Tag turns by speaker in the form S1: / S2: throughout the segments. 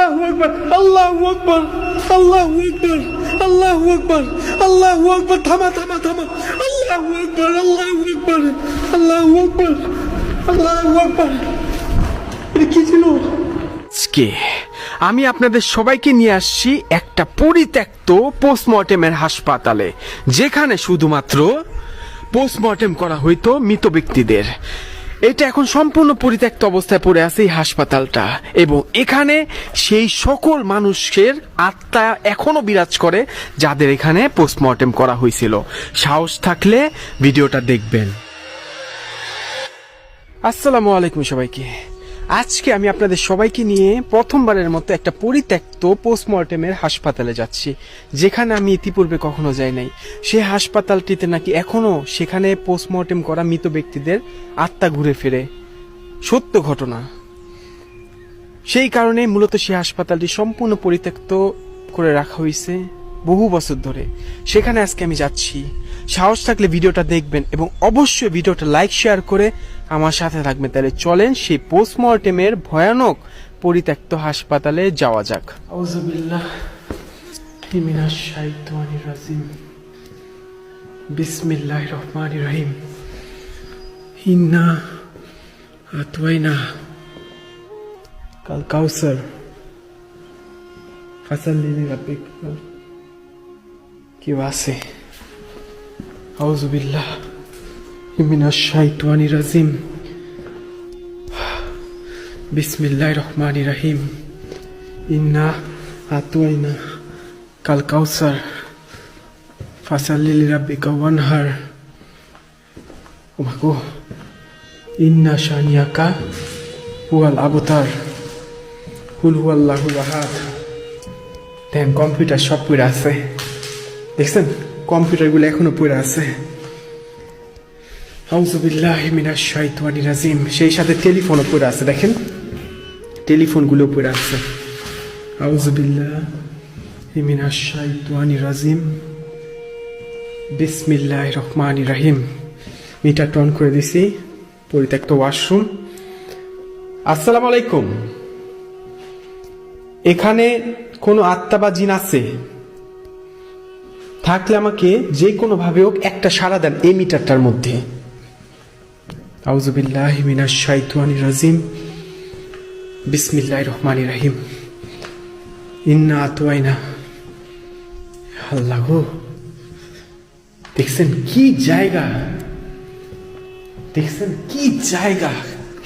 S1: আল্লাহু আকবার, আল্লাহু আকবার, আল্লাহু আকবার, আল্লাহু আকবার। থামা থামা থামা। আল্লাহু আকবার, আল্লাহু আকবার, আল্লাহু আকবার, আল্লাহু আকবার। এটা কি ছিল?
S2: আজকে আমি আপনাদের সবাইকে নিয়ে আসছি একটা পরিত্যক্ত পোস্টমর্টেমের হাসপাতালে, যেখানে শুধুমাত্র পোস্টমর্টেম করা হইতো মৃত ব্যক্তিদের। এটা এখন সম্পূর্ণ পরিত্যক্ত অবস্থায় পড়ে আছে এই হাসপাতালটা, এবং এখানে সেই সকল মানুষের আত্মা এখনো বিরাজ করে যাদের এখানে পোস্টমর্টেম করা হয়েছিল। সাহস থাকলে ভিডিওটা দেখবেন। আসসালামু আলাইকুম সবাইকে। আজকে আমি আপনাদের সবাইকে নিয়ে প্রথমবারের মতো একটা পরিত্যক্ত পোস্টমর্টেমের হাসপাতালে যাচ্ছি, যেখানে আমি ইতিপূর্বে কখনো যাই নাই। সেই হাসপাতালটিতে নাকি এখনো সেখানে পোস্টমর্টেম করা মৃত ব্যক্তিদের আত্মা ঘুরে ফিরে, সত্য ঘটনা। সেই কারণে মূলত সেই হাসপাতালটি সম্পূর্ণ পরিত্যক্ত করে রাখা হয়েছে বহু বছর ধরে। সেখানে আজকে আমি যাচ্ছি। সাহস থাকলে ভিডিওটা দেখবেন এবং অবশ্যই ভিডিওটা লাইক শেয়ার করে আমার সাথে থাকবেন। তাহলে চলেন সেই পোস্টমর্টেমের ভয়ানক পরিত্যক্ত হাসপাতালে যাওয়া যাক। আউযুবিল্লাহ মিনাশ শাইতানির রাজিম। বিসমিল্লাহির রহমানির রহিম। ইন্না আতওয়াইনা কাল কাউসার ফাসাল্লি লিরাব্বিক। কি আছে? আউযুবিল্লাহ মিনাশ শাইতানির রাজিম। বিসমিল্লাহির রহমানির রহিম। ইন্না আতওয়াইনা কাল কাউসার ফাসাল্লি লিরাব্বিকা ওয়ানহার। ও মা গো, ইন্না শানিয়াকা হুয়াল আবতার, কুল হুয়াল্লাহুল আহাদ। দেখেন কম্পিউটার সব পড়ে আছে, দেখছেন কম্পিউটারগুলো এখনো পড়ে আছে। আউযুবিল্লাহি মিনাশ শাইতানির রাজিম। সেই সাথে টেলিফোনও পড়ে আছে, দেখেন টেলিফোনগুলো পড়ে আছে। আউযুবিল্লাহি মিনাশ শাইতানির রাজিম। বিসমিল্লাহির রহমানির রহিম। মিটারটা অন করে দিছি। পরিত্যক্ত ওয়াশরুম। আসসালামু আলাইকুম। এখানে কোনো আত্মা বা জিন আছে? থাকলে আমাকে যে কোনো ভাবে হোক একটা সাড়া দেন এই মিটারটার মধ্যে। আউযুবিল্লাহি মিনাশ শাইতানির রাজিম। বিসমিল্লাহির রহমানির রহিম। ইন্না আতওয়াইনা। আল্লাহ গো, দেখছেন কি জায়গা, দেখছেন কি জায়গা,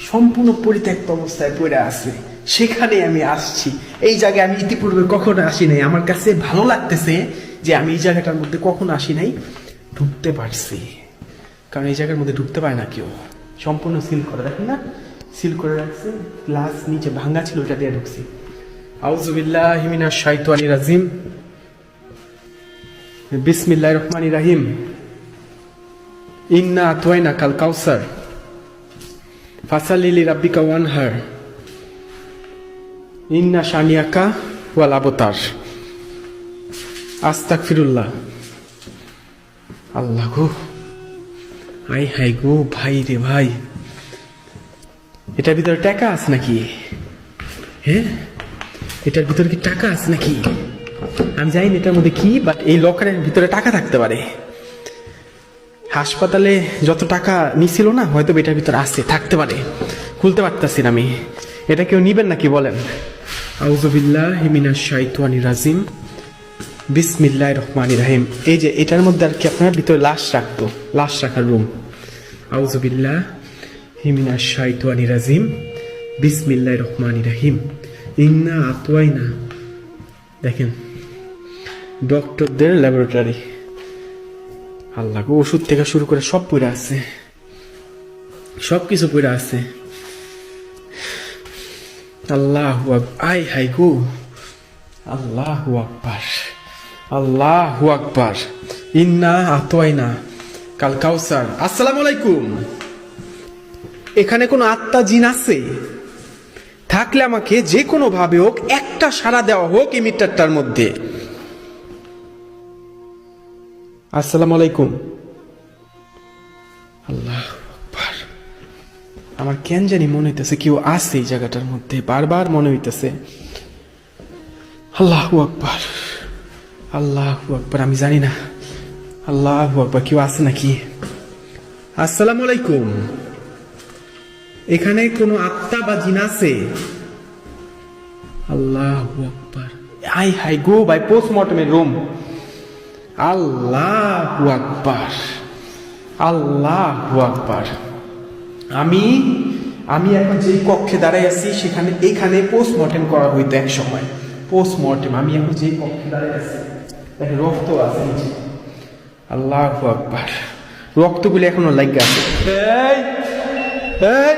S2: সম্পূর্ণ পরিত্যক্ত অবস্থায় পড়ে আছে। সেখানে আমি আসছি। এই জায়গায় আমি ইতিপূর্বে কখনো আসি নাই। আমার কাছে ভালো লাগতেছে যে আমি এই জায়গাটার মধ্যে কখনো আসি নাই, ঢুকতে পারছি। কারণ এই জায়গার মধ্যে ঢুকতে পারে না কেউ। সম্পূর্ণ সিল করে, দেখেন না, সিল করে রাখছে। গ্লাস নিচে ভাঙা ছিল, ওইটা দিয়ে ঢুকছি। আউযুবিল্লাহি মিনাশ শাইতানির রাজিম। বিসমিল্লাহির রহমানির রহিম। ইন্না আতওয়াইনা কাল কাউসার ফাসাল্লি লিরাব্বিকা ওয়ানহার। ইন্না শানিয়াকা ওয়াল আবতার। আস্তাগফিরুল্লাহ। আল্লাহ গো, আই হাই গো, ভাই রে ভাই, এটার ভিতরে টাকা আছে নাকি? হ্যাঁ, এটার ভিতরে কি টাকা আছে নাকি? আমি জানি এটার মধ্যে কি, বাট এই লকারের ভিতরে টাকা থাকতে পারে। হাসপাতালে যত টাকা নিছিল না, হয়তো এটার ভিতরে আছে, থাকতে পারে। খুলতে পারতাছি না আমি। এটা কেউ নিবেন নাকি বলেন? আউযুবিল্লাহি মিনাশ শাইতানির রাজিম। বিসমিল্লাহির রহমানির রহিম। এই যে এটার মধ্যে আর কি আপনার ভিতরে লাশ রাখতো, লাশ রাখার রুম। আউযুবিল্লাহি মিনাশ শাইতানির রাজিম। বিসমিল্লাহির রহমানির রহিম। ইন্না আতওয়াইনা। দেখেন ডক্টরদের ল্যাবরেটরি। আল্লাহ গো, ওষুধ থেকে শুরু করে সব পড়ে আছে, সব কিছু পড়ে আছে। আল্লাহু আকবার। আই হাই গো, আল্লাহু আকবার, আল্লাহু আকবার। ইন্না আতওয়াইনা কাল কাউসার। আসসালামু আলাইকুম। এখানে কোনো আত্মা জিন আছে? থাকলে আমাকে যে কোনো ভাবে হোক একটা সাড়া দেওয়া হোক এই মিটারটার মধ্যে। আসসালামু আলাইকুম। আল্লাহু আকবার। আমার কেন জানি মনে হইতেছে কেউ আছে এই জায়গাটার মধ্যে, বারবার মনে হইতেছে। আল্লাহু আকবার, আল্লাহু আকবার। আমি জানি না, আল্লাহু আকবার। কেউ আছে নাকি? আসসালামু আলাইকুম। এখানে কোনো আত্মা বা জিন আছে? আল্লাহু আকবার। আই হাই গো বাই পোস্টমর্টমের রুম। আল্লাহু আকবার, আল্লাহু আকবার। আমি এখন যে কক্ষে দাঁড়াই আছি সেখানে এখানে পোস্টমর্টেম করা হইতো এক সময়। পোস্টমর্টেম, আমি এখন যে কক্ষে দাঁড়াই আছি দেখেন রক্ত আছে নিচে। আল্লাহু আকবার। রক্তগুলি এখনো লাগা আছে। এই এই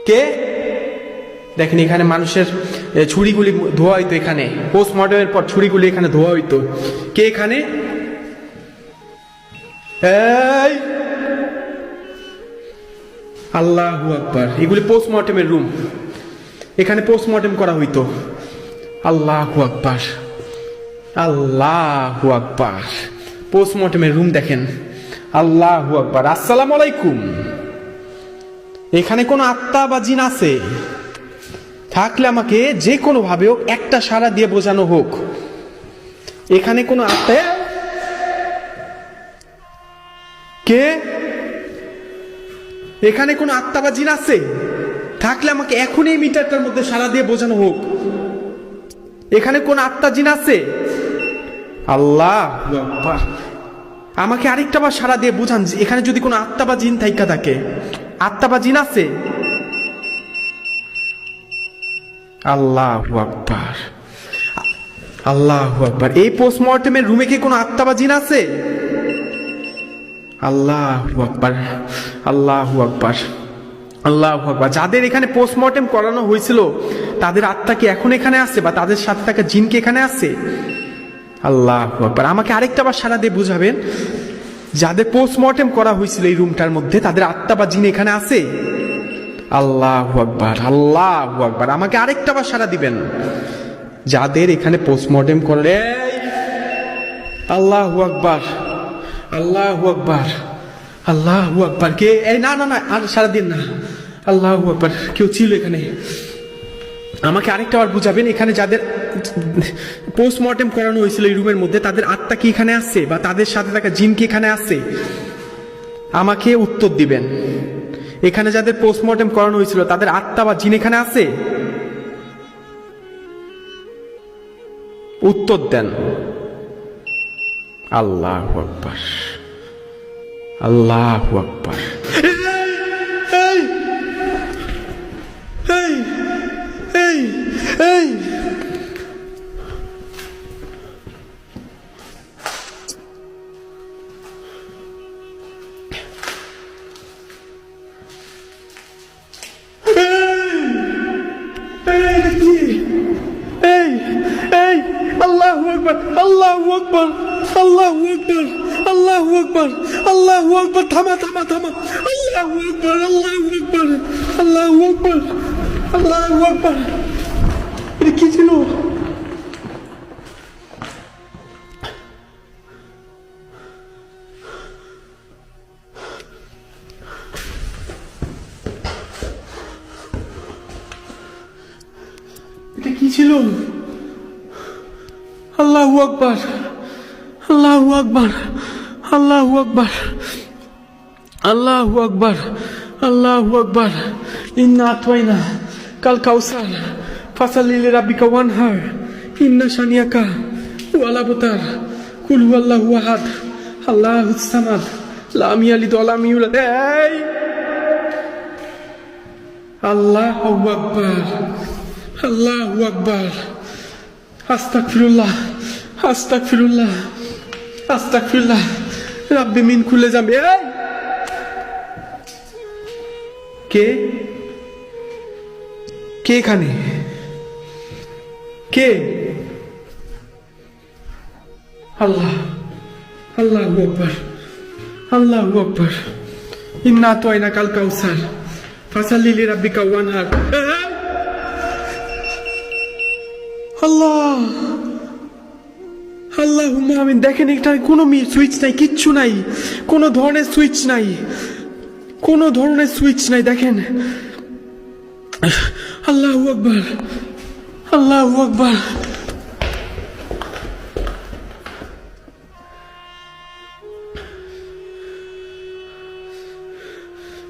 S2: কে? দেখেন এখানে মানুষের ছুরিগুলি ধোয়া হইতো, এখানে পোস্টমর্টমের পর ছুরিগুলি এখানে ধোয়া হইতো। কে এখানে? এই আল্লাহু আকবার। এগুলি পোস্টমর্টমের রুম, এখানে পোস্টমর্টম করা হইতো। আল্লাহু আকবার, আল্লাহু আকবার। পোস্টমর্টমের রুম দেখেন। আল্লাহু আকবার। আসসালামু আলাইকুম। এখানে কোনো আত্মা বা জিন আছে? থাকলে আমাকে যে কোনো ভাবে হোক একটা সাড়া দিয়ে বোঝানো হোক। এখানে কোনো আত্মা? কে? এখানে কোনো আত্মা বা জিন আছে? থাকলে আমাকে এখন এই মিটারটার মধ্যে সাড়া দিয়ে বোঝানো হোক। এখানে কোন আত্মা জিন আছে? আল্লাহু আকবার। আমাকে আরেকটা বার সাড়া দিয়ে বুঝান এখানে যদি কোনো আত্মা বা জিন থাইকা থাকে। আত্মা বা জিন আছে? আল্লাহু আকবার, আল্লাহু আকবার। এই পোস্টমর্টমের রুমে কি কোনো আত্মা বা জিন আছে? আল্লাহু আকবার, আল্লাহু আকবার, আল্লাহু আকবার। যাদের এখানে পোস্টমর্টেম করানো হয়েছিল তাদের আত্মা কি এখন এখানে আছে, বা তাদের সাথে থাকা জিন কি এখানে আছে? আল্লাহু আকবার। আমাকে আরেকটা বার সাড়া দিয়ে বুঝাবেন, যাদের পোস্টমর্টেম করা হয়েছিল এই রুমটার মধ্যে তাদের আত্মা বা জিন এখানে আছে? আল্লাহু আকবার, আল্লাহু আকবার। আমাকে আরেকটা বার সাড়া দিবেন, যাদের এখানে পোস্টমর্টেম করে। আল্লাহু আকবার, আল্লাহু আকবার, আল্লাহু আকবার। কে? এই না না না, আর সারা দিন না। আল্লাহু আকবার। কেউ ছিল এখানে? আমাকে আরেকটা বার বুঝাবেন, এখানে যাদের পোস্টমর্টেম করানো হয়েছিল এই রুমের মধ্যে তাদের আত্মা কি এখানে আছে, বা তাদের সাথে থাকা জিন কি এখানে আছে? আমাকে উত্তর দিবেন। এখানে যাদের পোস্টমর্টেম করানো হয়েছিল তাদের আত্মা বা জিন এখানে আছে? উত্তর দেন। আল্লাহু আকবার, আল্লাহু আকবার। এই এই এই এই আল্লাহু আকবার, আল্লাহু আকবার, আল্লাহু আকবার, আল্লাহু আকবার, আল্লাহু আকবার। থামা থামা থামা। আল্লাহু আকবার, আল্লাহু আকবার, আল্লাহু আকবার, আল্লাহু আকবার। এটা কি ছিল? এটা কি ছিল? আল্লাহু আকবার, আল্লাহু আকবার, আল্লাহু আকবার, আল্লাহু আকবার, আল্লাহু আকবার। ইন্না আতওয়াইনা কাল কাউসার ফাসাল্লি লিরাব্বিকা ওয়ানহার ইন্না শানিয়াকা ওয়াল আবতার কুল হুয়াল্লাহু আহাদ আল্লাহুস সামাদ লাম ইয়ালিদ ওয়া লাম ইউলাদ। এই আল্লাহু আকবার, আল্লাহু আকবার। আস্তাগফিরুল্লাহ, আস্তাগফিরুল্লাহ, আস্তাগফিরুল্লাহ। রাব্বি মিন কুল্লি যামবি। কে? কে এখানে? কে? আল্লাহ, আল্লাহু আকবার, আল্লাহু আকবার। ইন্না আতওয়াইনা কাল কাউসার ফাসাল্লি লিরাব্বিকা ওয়ানহার। আল্লাহ, আল্লাহুম্মা আমিন। দেখেন এটা কোনো সুইচ নাই, কিচ্ছু নাই, কোনো ধরনের সুইচ নাই, কোনো ধরনের সুইচ নাই। দেখেন আল্লাহু আকবার,
S1: আল্লাহু আকবার।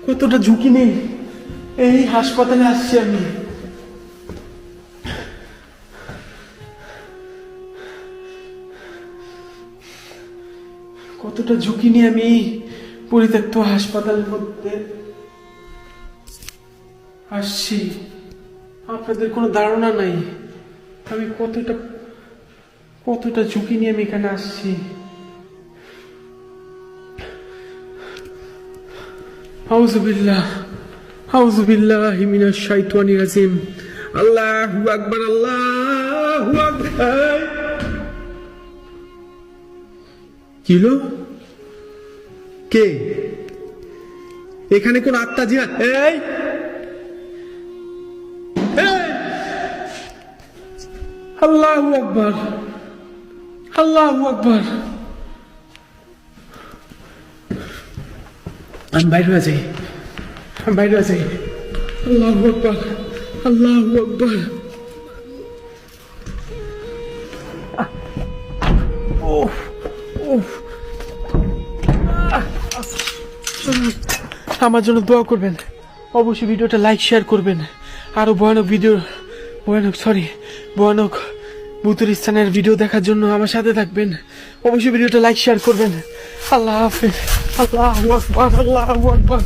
S1: কতটা ঝুঁকি নেই এই হাসপাতালে আসছি আমি। কতটা ঝুঁকি নিয়ে আমি এই পরিত্যক্ত হাসপাতালের মধ্যে আসছি, আপনাদের কোনো ধারণা নাই আমি কতটা ঝুঁকি নিয়ে আমি এখানে আসছি। আউযুবিল্লাহ আউযুবিল্লাহি মিনাশ শাইতানির রাজিম। আল্লাহু আকবার আল্লাহু আকবার। কিলো কে এখানে কোন আত্মা জিয়া? এই আল্লাহু আকবার আল্লাহু আকবার। আমি বাইরে হয়ে যাই, আমি বাইরে হয়ে যাই। আল্লাহু আকবার আল্লাহু আকবার। ওহ ওহ, আমার জন্য দোয়া করবেন, অবশ্যই ভিডিওটা লাইক শেয়ার করবেন। আরো ভয়ানক ভুতুরিস্তানের ভিডিও দেখার জন্য আমার সাথে থাকবেন, অবশ্যই ভিডিওটা লাইক শেয়ার করবেন। আল্লাহ হাফেজ। আল্লাহু আকবার আল্লাহু আকবার।